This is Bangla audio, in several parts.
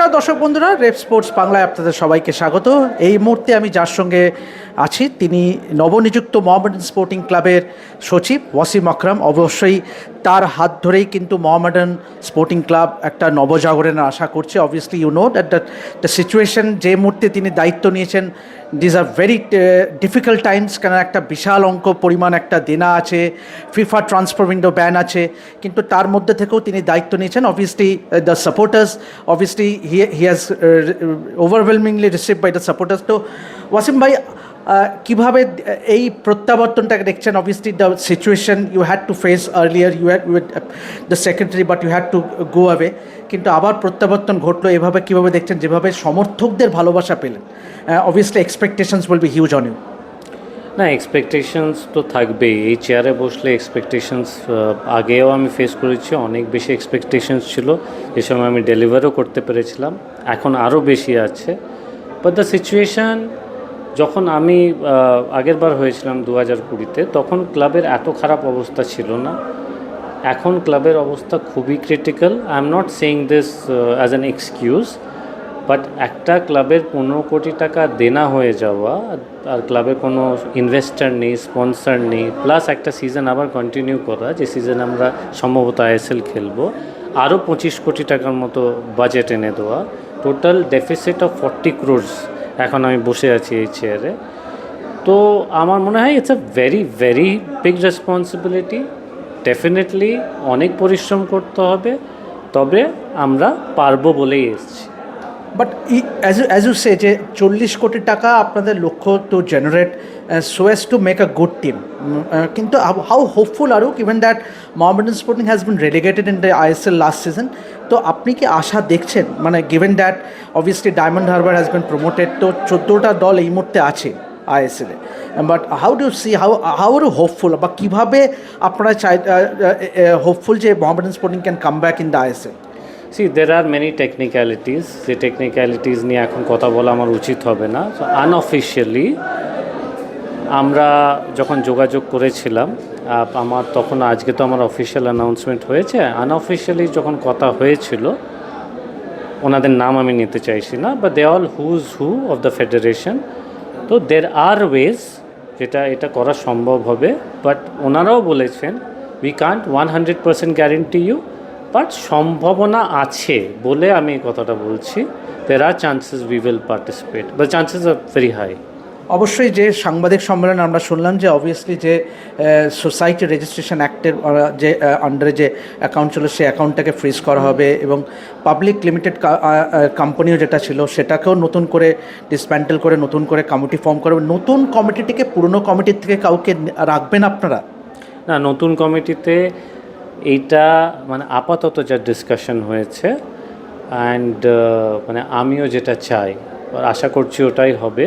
নমস্কার দর্শক বন্ধুরা, রেপ স্পোর্টস বাংলায় আপনাদের সবাইকে স্বাগত। এই মুহূর্তে আমি যার সঙ্গে আছি তিনি নবনিযুক্ত মোহামেডান স্পোর্টিং ক্লাবের সচিব ওয়াসিম আকরাম। অবশ্যই তার হাত ধরেই কিন্তু মোহামেডান স্পোর্টিং ক্লাব একটা নবজাগরণের আশা করছে। Obviously you know that the situation যে মুহূর্তে তিনি দায়িত্ব নিয়েছেন, this are very difficult times. কেন একটা বিশাল অঙ্ক পরিমাণ একটা দেনা আছে, ফিফা ট্রান্সফার উইন্ডো ব্যান আছে, কিন্তু তার মধ্যে থেকেও তিনি দায়িত্ব নিয়েছেন। Obviously the supporters, obviously he has overwhelmingly received by the supporters. তো ওয়াসিম ভাই, কিভাবে এই প্রত্যাবর্তনটাকে দেখছেন? Obviously the situation you had to face earlier, you had the secretary, but you had to go away, কিন্তু আবার প্রত্যাবর্তন ঘটলো। এভাবে কীভাবে দেখছেন, যেভাবে সমর্থকদের ভালোবাসা পেলেন? Obviously expectations will be huge on you. না, এক্সপেকটেশনস তো থাকবেই। এই চেয়ারে বসলে এক্সপেকটেশনস আগেও আমি ফেস করেছি, অনেক বেশি এক্সপেকটেশনস ছিল, যে সময় আমি ডেলিভারও করতে পেরেছিলাম। এখন আরও বেশি আছে। বাট দ্য সিচুয়েশান, যখন আমি আগেরবার হয়েছিলাম 2020-তে, তখন ক্লাবের এত খারাপ অবস্থা ছিল না। এখন ক্লাবের অবস্থা খুবই critical. I am not saying this as an excuse, but একটা ক্লাবের 15 কোটি টাকা দেনা হয়ে যাওয়া, আর ক্লাবের কোনো ইনভেস্টার নেই, স্পন্সর নেই, প্লাস একটা সিজন আবার কন্টিনিউ করা, যে সিজন আমরা সম্ভবত আইএসএল খেলবো, আরও 25 কোটি টাকার মতো বাজেট এনে দেওয়া, টোটাল ডেফিসিট অফ 40 crores। এখন আমি বসে আছি এই চেয়ারে। তো আমার মনে হয় it's a very very big responsibility. Definitely অনেক পরিশ্রম করতে হবে, তবে আমরা পারবো বলেই এসেছি। বাট অ্যাজ ইউ সে, যে 40 কোটি টাকা আপনাদের লক্ষ্য to generate so as to make a good team, কিন্তু how hopeful are you given that Mohammedan Sporting has been relegated in the ISL last season? তো আপনি কি আশা দেখছেন, মানে given that obviously Diamond Harbour has been promoted, তো 14টা দল এই মুহূর্তে আছে আইএসএলে, but how do see, how are you hopeful, বা কীভাবে আপনারা চাই হোপফুল যে Mohammedan Sporting can come back in the ISL? there are many technicalities, যে টেকনিক্যালিটিস নিয়ে এখন কথা বলা আমার উচিত হবে না। সো আনঅফিশিয়ালি আমরা যখন যোগাযোগ করেছিলাম, আমার তখন, আজকে তো আমার অফিশিয়াল অ্যানাউন্সমেন্ট হয়েছে, আনঅফিশিয়ালি যখন কথা হয়েছিল, ওনাদের নাম আমি নিতে চাইছি না, but they all who's who of the federation. তো দের আর ওয়েজ, যেটা এটা করা সম্ভব হবে, বাট ওনারাও বলেছেন we can't 100% guarantee you, but সম্ভাবনা আছে বলে আমি এই কথাটা বলছি। There are chances we will participate, but chances are very high. অবশ্যই যে সাংবাদিক সম্মেলনে আমরা শুনলাম যে অবভিয়াসলি যে সোসাইটি রেজিস্ট্রেশন অ্যাক্টের যে আন্ডারে যে অ্যাকাউন্ট ছিল, সেই অ্যাকাউন্টটাকে ফ্রিজ করা হবে, এবং পাবলিক লিমিটেড কোম্পানিও যেটা ছিল সেটাকেও নতুন করে ডিসম্যান্টেল করে নতুন করে কমিটি ফর্ম করবে। নতুন কমিটিটিকে পুরনো কমিটির থেকে কাউকে রাখবেন আপনারা? না, নতুন কমিটিতে এইটা মানে আপাতত যা ডিসকাশন হয়েছে, অ্যান্ড মানে আমিও যেটা চাই, আশা করছি ওটাই হবে।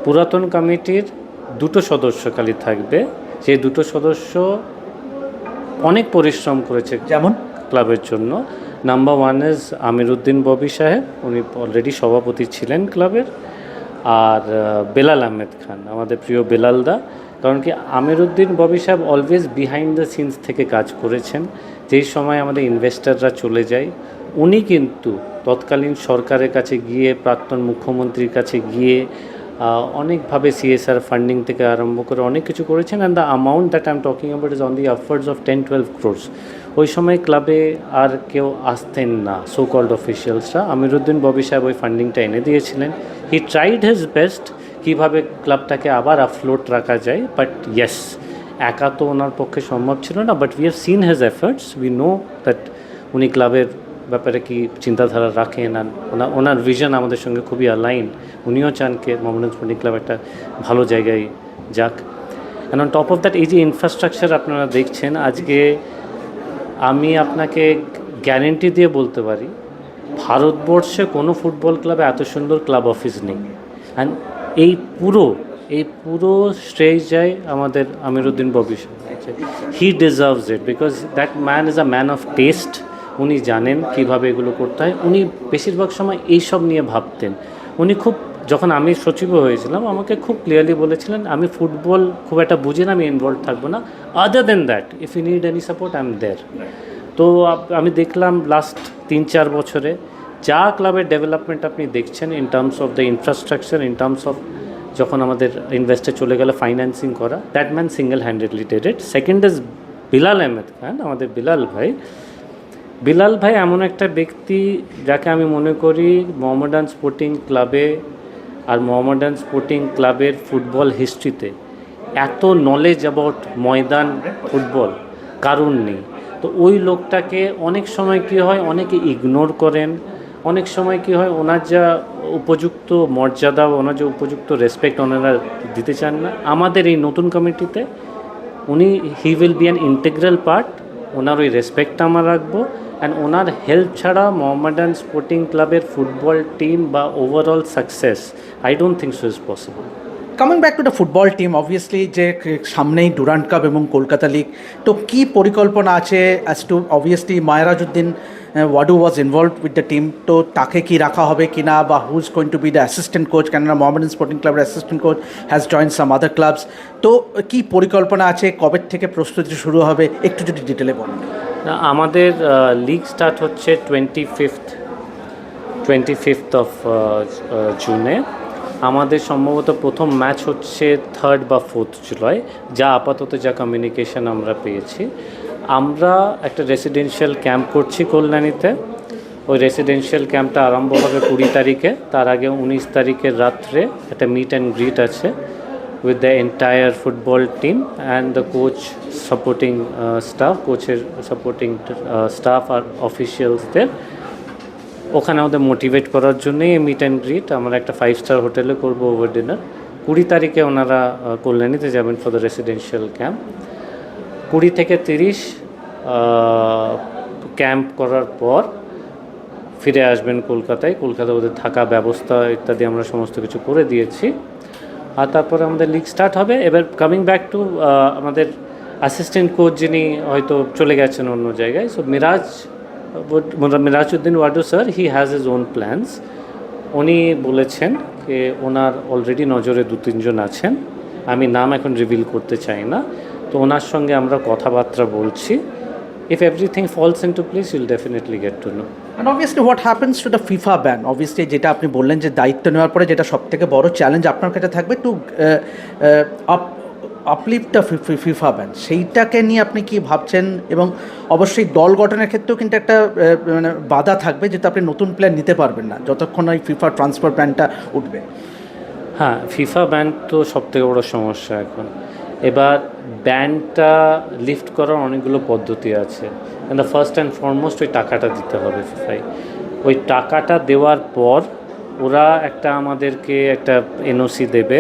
পুরাতন কমিটির 2টো সদস্য খালি থাকবে, যে 2টো সদস্য অনেক পরিশ্রম করেছে যেমন ক্লাবের জন্য। নাম্বার 1 ইজ আমিরুদ্দিন ববি সাহেব, উনি অলরেডি সভাপতি ছিলেন ক্লাবের, আর বেলাল আহমেদ খান, আমাদের প্রিয় বেলাল দা। কারণ কি, আমিরুদ্দিন ববি সাহেব অলওয়েজ বিহাইন্ড দ্য সিনস থেকে কাজ করেছেন। যেই সময় আমাদের ইনভেস্টাররা চলে যায়, উনি কিন্তু তৎকালীন সরকারের কাছে গিয়ে, প্রাক্তন মুখ্যমন্ত্রীর কাছে গিয়ে অনেকভাবে সিএসআর ফান্ডিং থেকে আরম্ভ করে অনেক কিছু করেছেন। And the amount that I am talking about is on the upwards of 10-12 crores। ওই সময় ক্লাবে আর কেউ আসতেন না, সো কল্ড অফিসিয়ালসরা। আমিরুদ্দিন ববি সাহেব ওই ফান্ডিংটা এনে দিয়েছিলেন। হি ট্রাইড হিজ বেস্ট কীভাবে ক্লাবটাকে আবার আফ্লোট রাখা যায়, বাট ইয়েস, একা তো ওনার পক্ষে সম্ভব ছিল না। But we have seen his efforts, we know that উনি ক্লাবের ব্যাপারে কি চিন্তাধারা রাখেন, আর ওনার ভিশন আমাদের সঙ্গে খুবই অ্যালাইন। উনিও চান কে মোহামেডান স্পোর্টিং ক্লাব একটা ভালো জায়গায় যাক। And on top of that, এই যে ইনফ্রাস্ট্রাকচার আপনারা দেখছেন আজকে, আমি আপনাকে গ্যারেন্টি দিয়ে বলতে পারি ভারতবর্ষে কোনো ফুটবল ক্লাবে এত সুন্দর ক্লাব অফিস নেই। অ্যান্ড এই পুরো স্টেজ যায় আমাদের আমিরুদ্দিন ববি সাহেব। হি deserves it, because that man is a man of test. উনি জানেন কীভাবে এগুলো করতে হয়। উনি বেশিরভাগ সময় এইসব নিয়ে ভাবতেন। উনি খুব, যখন আমি সচিবও হয়েছিলাম, আমাকে খুব ক্লিয়ারলি বলেছিলেন, আমি ফুটবল খুব একটা বুঝি না, আমি ইনভলভ থাকবো না, other than that if you need any support I am there. তো আমি দেখলাম লাস্ট 3-4 বছরে যা ক্লাবের ডেভেলপমেন্ট আপনি দেখছেন in terms of the infrastructure, in terms of যখন আমাদের ইনভেস্টর চলে গেল ফাইন্যান্সিং করা, that man single handedly did it. Second is Bilal Ahmed Khan, আমাদের বিলাল ভাই। বিলাল ভাই এমন একটা ব্যক্তি যাকে আমি মনে করি মোহামেডান স্পোর্টিং ক্লাবে আর মোহামেডান স্পোর্টিং ক্লাবের ফুটবল হিস্ট্রিতে এত নলেজ অ্যাবাউট ময়দান ফুটবল কারণ নেই। তো ওই লোকটাকে অনেক সময় কী হয়, অনেকে ইগনোর করেন, অনেক সময় কী হয় ওনার যা উপযুক্ত মর্যাদা, ওনার যে উপযুক্ত রেসপেক্ট ওনারা দিতে চান না। আমাদের এই নতুন কমিটিতে উনি he will be an integral part, ওনার ওই রেসপেক্টটা আমরা রাখবো। অ্যান্ড ওনার হেল্প ছাড়া মোহামেডান স্পোর্টিং ক্লাবের ফুটবল টিম বা overall success I don't think so is possible. Coming back to the football team, obviously যে সামনেই ডুরান্ড কাপ এবং কলকাতা লিগ, তো কী পরিকল্পনা আছে as to obviously Mehrajuddin Wadoo was involved with the team, তো তাকে কি রাখা হবে কি না, বা who is going to be the assistant coach, কেননা মোহামেডান স্পোর্টিং ক্লাবের assistant coach has join some other clubs, তো কী পরিকল্পনা আছে, কবে থেকে প্রস্তুতি শুরু হবে, একটু যদি ডিটেলে বলুন। না, আমাদের লিগ স্টার্ট হচ্ছে 25th অফ জুনে। আমাদের সম্ভবত প্রথম ম্যাচ হচ্ছে 3rd বা 4th জুলাই, যা আপাতত যা কমিউনিকেশন আমরা পেয়েছি। আমরা একটা রেসিডেন্সিয়াল ক্যাম্প করছি কল্যাণীতে। ওই রেসিডেন্সিয়াল ক্যাম্পটা আরম্ভ হবে 20 তারিখে, তার আগে 19 তারিখের রাত্রে একটা মিট অ্যান্ড গ্রিট আছে with the entire football team and the coach supporting staff, কোচের সাপোর্টিং স্টাফ আর অফিসিয়ালসদের। ওখানে আমাদের মোটিভেট করার জন্যই এই মিট অ্যান্ড গ্রিট। আমরা একটা 5-star হোটেলে করবো ওভার ডিনার। 20 তারিখে ওনারা কল্যাণীতে যাবেন ফর দ্য রেসিডেন্সিয়াল ক্যাম্প। 20 থেকে 30 ক্যাম্প করার পর ফিরে আসবেন কলকাতায়। কলকাতায় ওদের থাকা ব্যবস্থা ইত্যাদি আমরা সমস্ত কিছু করে দিয়েছি। আর তারপরে আমাদের লিগ স্টার্ট হবে। এবার কামিং ব্যাক টু আমাদের অ্যাসিস্ট্যান্ট কোচ যিনি হয়তো চলে গেছেন অন্য জায়গায়, so Mehrajuddin Wadoo sir, he has his own plans. উনি বলেছেন যে ওনার অলরেডি নজরে 2-3 জন আছেন, আমি নাম এখন রিভিল করতে চাই না। তো ওনার সঙ্গে আমরা কথাবার্তা বলছি। If everything falls into place, you'll definitely get to know. And obviously what happens to the FIFA ban? Obviously যেটা আপনি বললেন যে দায়িত্ব নেওয়ার পরে যেটা সবথেকে বড় চ্যালেঞ্জ আপনার কাছে থাকবে to uplift the FIFA ban, সেইটাকে নিয়ে আপনি কি ভাবছেন? এবং অবশ্যই দল গঠনের ক্ষেত্রেও কিন্তু একটা মানে বাধা থাকবে, যেহেতু আপনি নতুন প্লেয়ার নিতে পারবেন না যতক্ষণ ওই ফিফা ট্রান্সফার ব্যানটা উঠবে। হ্যাঁ, ফিফা ব্যান তো সবথেকে বড় সমস্যা এখন। এবার ব্যানটা লিফট করার অনেকগুলো পদ্ধতি আছে। দ্য ফার্স্ট অ্যান্ড ফরমোস্ট ওই টাকাটা দিতে হবে ফিফায়। ওই টাকাটা দেওয়ার পর ওরা আমাদেরকে একটা এনওসি দেবে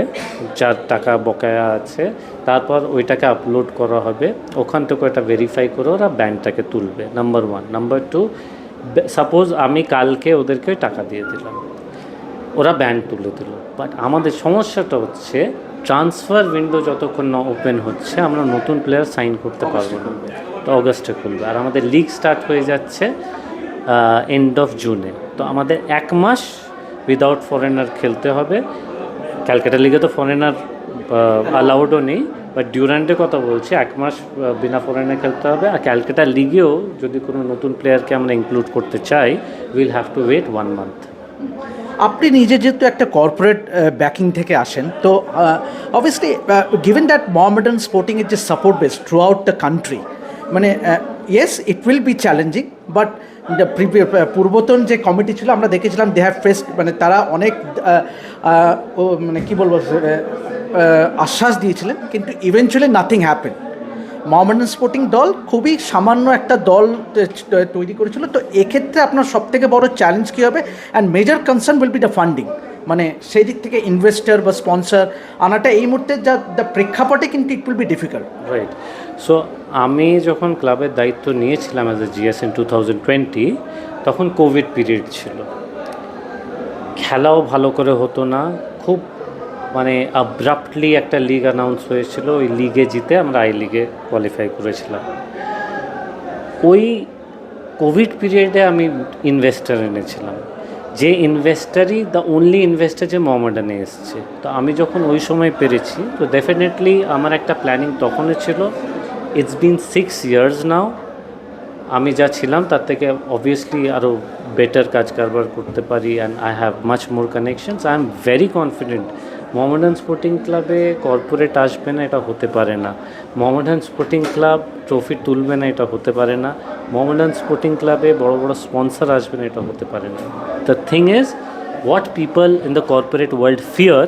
যার টাকা বকেয়া আছে, তারপর ওইটাকে আপলোড করা হবে, ওখান থেকে ওটা ভেরিফাই করে ওরা ব্যানটাকে তুলবে, নাম্বার 1। নাম্বার 2, সাপোজ আমি কালকে ওদেরকে টাকা দিয়ে দিলাম, ওরা ব্যান তুলে দিল, বাট আমাদের সমস্যাটা হচ্ছে ট্রান্সফার উইন্ডো যতক্ষণ না ওপেন হচ্ছে আমরা নতুন প্লেয়ার সাইন করতে পারবো না। তো অগস্টে খুলবে, আর আমাদের লিগ স্টার্ট হয়ে যাচ্ছে এন্ড অফ জুনে। তো আমাদের 1 মাস উইদাউট ফরেনার খেলতে হবে। ক্যালকাটা লিগে তো ফরেনার অ্যালাউডও নেই, বাট ডিউরান্ডের কথা বলছি, 1 মাস বিনা ফরেনার খেলতে হবে। আর ক্যালকাটা লিগেও যদি কোনো নতুন প্লেয়ারকে আমরা ইনক্লুড করতে চাই, will have to wait 1 month. আপনি নিজে যেহেতু একটা কর্পোরেট ব্যাকিং থেকে আসেন, তো obviously given that Mohammedan Sporting is যে support base throughout the country, মানে yes it will be challenging, but পূর্বতন যে কমিটি ছিল আমরা দেখেছিলাম দে হ্যাভ ফেসড, মানে তারা অনেক মানে কী বলবো আশ্বাস দিয়েছিলেন, কিন্তু eventually nothing happen. Mohammedan sporting দল খুবই সামান্য একটা দল তৈরি করেছিল। তো এক্ষেত্রে আপনার সবথেকে বড় চ্যালেঞ্জ কী হবে? And major concern will be the funding, মানে সেই দিক থেকে ইনভেস্টার বা স্পন্সর আনাটা এই মুহূর্তে যা দ্য প্রেক্ষাপটে কিন্তু ইট will be difficult. Right. So আমি যখন ক্লাবের দায়িত্ব নিয়েছিলাম অ্যাজ এ জিএস ইন 2020, তখন কোভিড পিরিয়ড ছিল, খেলাও ভালো করে হতো না, খুব মানে অ্যাব্রাপ্টলি একটা লিগ অ্যানাউন্স হয়েছিল, ওই লিগে জিতে আমরা আই লিগে কোয়ালিফাই করেছিলাম। ওই কোভিড পিরিয়ডে আমি ইনভেস্টার এনেছিলাম, যে ইনভেস্টারই দ্য অনলি ইনভেস্টার যে মোহামেডানে এসছে। তো আমি যখন ওই সময় পেরেছি, তো ডেফিনেটলি আমার একটা প্ল্যানিং তখনই ছিল। ইটস বিন 6 ইয়ার্স নাও, আমি যা ছিলাম তার থেকে অবভিয়াসলি আরও বেটার কাজ কারবার করতে পারি, and I have much more connections. I am very confident Mohammedan sporting ক্লাবে কর্পোরেট আসবে না, এটা হতে পারে না। মোহামেডান স্পোর্টিং ক্লাব ট্রফি তুলবে না, এটা হতে পারে না। মোহামেডান স্পোর্টিং ক্লাবে বড় বড় স্পন্সর আসবে না, এটা হতে পারে না। The thing is what people in the corporate world fear,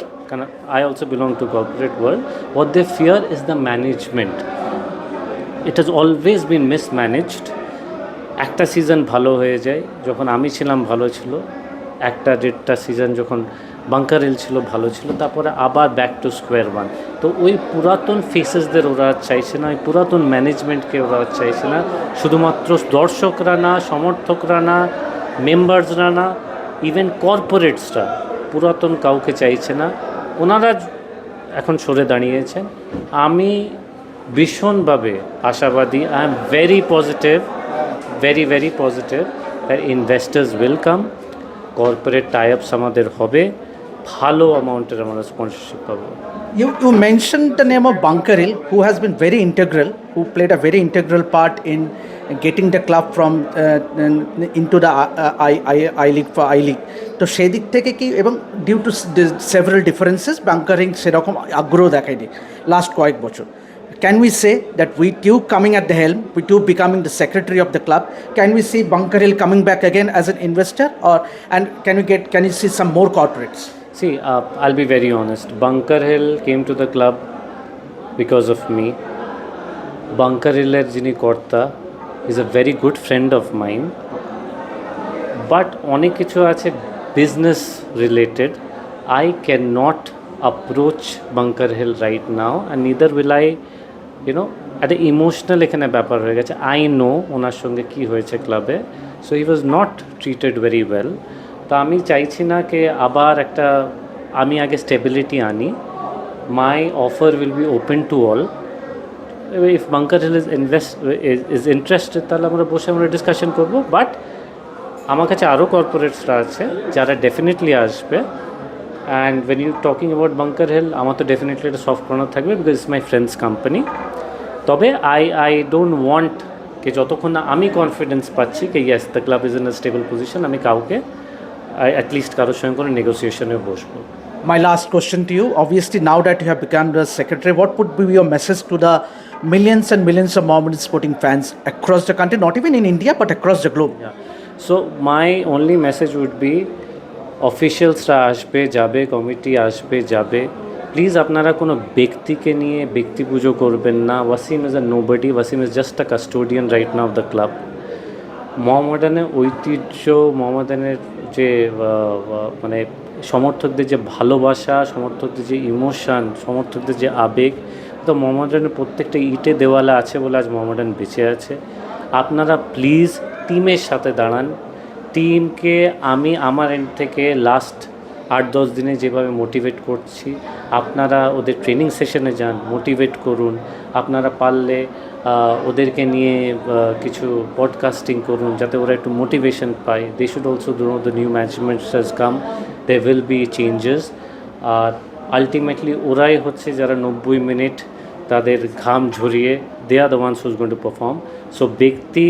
I also belong to corporate world, what they fear is the management. It has always been mismanaged. একটা সিজন ভালো হয়ে যায়, যখন আমি ছিলাম ভালো ছিল, একটা দেড়টা সিজন যখন বাঙ্কার হিল ছিল ভালো ছিল, তারপরে আবার ব্যাক টু স্কোয়ার ওয়ান। তো ওই পুরাতন ফেসেসদের ওরা চাইছে না, ওই পুরাতন ম্যানেজমেন্টকে ওরা চাইছে না। শুধুমাত্র দর্শকরা না, সমর্থকরা না, মেম্বার্সরা না, ইভেন কর্পোরেটসরা পুরাতন কাউকে চাইছে না। ওনারা এখন সরে দাঁড়িয়েছেন। আমি ভীষণভাবে আশাবাদী, I am very positive, very very positive that investors will come, corporate tie ups আমাদের হবে, ভালো অ্যামাউন্টের আমরা স্পন্সরশিপ পাবো। You mentioned the name of Bunker Hill, who has been very integral, who played a very integral part in getting the club from into the I League for I League. তো সেই দিক থেকে কি, এবং due to several differences Bunker Hill সেরকম আগ্রহ দেখায়নি লাস্ট কয়েক বছর। Can we say that with you coming at the helm, with you becoming the secretary of the club, can we see Bunker Hill coming back again as an investor, or and can you see some more corporates? See, I'll be very honest. Bunker Hill came to the club because of me. Bunker Hill jini korta is a very good friend of mine. But অনেক কিছু আছে business related. I cannot approach Bunker Hill right now, and neither will I, একটা ইমোশনাল এখানে ব্যাপার হয়ে গেছে। I know ওনার সঙ্গে কী হয়েছে ক্লাবে, so he was not treated very well. তো আমি চাইছি না যে আবার আমি আগে স্টেবিলিটি আনি। My offer will be open to all. If Bunker Hill is interested, তাহলে আমরা বসে ডিসকাশন করবো। বাট আমার কাছে আরও কর্পোরেটসরা আছে যারা ডেফিনেটলি আসবে। And when you talking about Bunker Hill, আমার তো ডেফিনেটলি একটা সফট কর্নার থাকবে, because it's my friends company. তবে আই ডোন্ট ওয়ান্ট যে যতক্ষণ না আমি কনফিডেন্স পাচ্ছি কি yes the club is in a stable position, আমি কাউকে অ্যাটলিস্ট কারোর সঙ্গে কোনো নেগোসিয়েশনে বসবো। My last question to you, obviously now that you have become the secretary, what would be your message to the millions and millions of Mohammedan sporting fans across the country, not even in India but across the globe? Yeah. So my only message would be, অফিসিয়ালসরা আসবে যাবে, কমিটি আসবে যাবে, প্লিজ আপনারা কোনো ব্যক্তিকে নিয়ে ব্যক্তি পুজো করবেন না। Wasim is a nobody, Wasim is just a custodian right now of the club. মোহামেডানের ঐতিহ্য, মোহামেডানের যে মানে সমর্থকদের যে ভালোবাসা, সমর্থকদের যে ইমোশান, সমর্থকদের যে আবেগ, তো মোহামেডানের প্রত্যেকটা ইটে দেওয়ালে আছে বলে আজ মোহামেডান বেঁচে আছে। আপনারা প্লিজ টিমের সাথে দাঁড়ান। টিমকে আমি আমার এন্ড থেকে লাস্ট 8-10 দিনে যেভাবে মোটিভেট করছি, আপনারা ওদের ট্রেনিং সেশনে যান, মোটিভেট করুন। আপনারা পারলে ওদেরকে নিয়ে কিছু পডকাস্টিং করুন, যাতে ওরা একটু মোটিভেশন পায়। They should also know the new management has come, they will be changes. আর আলটিমেটলি ওরাই হচ্ছে যারা 90 মিনিট তাদের ঘাম ঝরিয়ে, they are the ones who's going to perform. So ব্যক্তি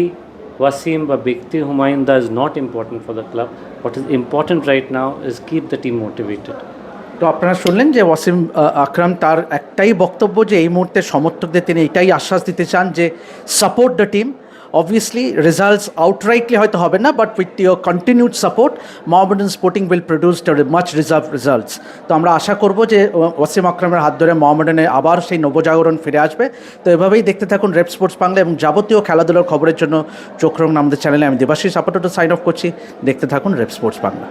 ওয়াসিম বা ব্যক্তি Humayun da is not important for the club. What is important right now is keep the team motivated. তো আপনারা শুনলেন যে ওয়াসিম আকরাম, তার একটাই বক্তব্য যে এই মুহূর্তে সমর্থকদের তিনি এটাই আশ্বাস দিতে চান যে support the team. Obviously results outrightly হয়তো হবে না, but with your continued support Mohammedan Sporting will produce much reserve results. তো আমরা আশা করব যে ওয়াসিম আকরামের হাত ধরে মোহামেডানে আবার সেই নবজাগরণ ফিরে আসবে। তো এভাবেই দেখতে থাকুন রেপ স্পোর্টস বাংলা, এবং যাবতীয় খেলাধুলার খবরের জন্য চোখ রাখুন আমাদের চ্যানেলে। আমি দেবাশিস আপাতত সাইন অফ করছি। দেখতে থাকুন রেপ স্পোর্টস বাংলা।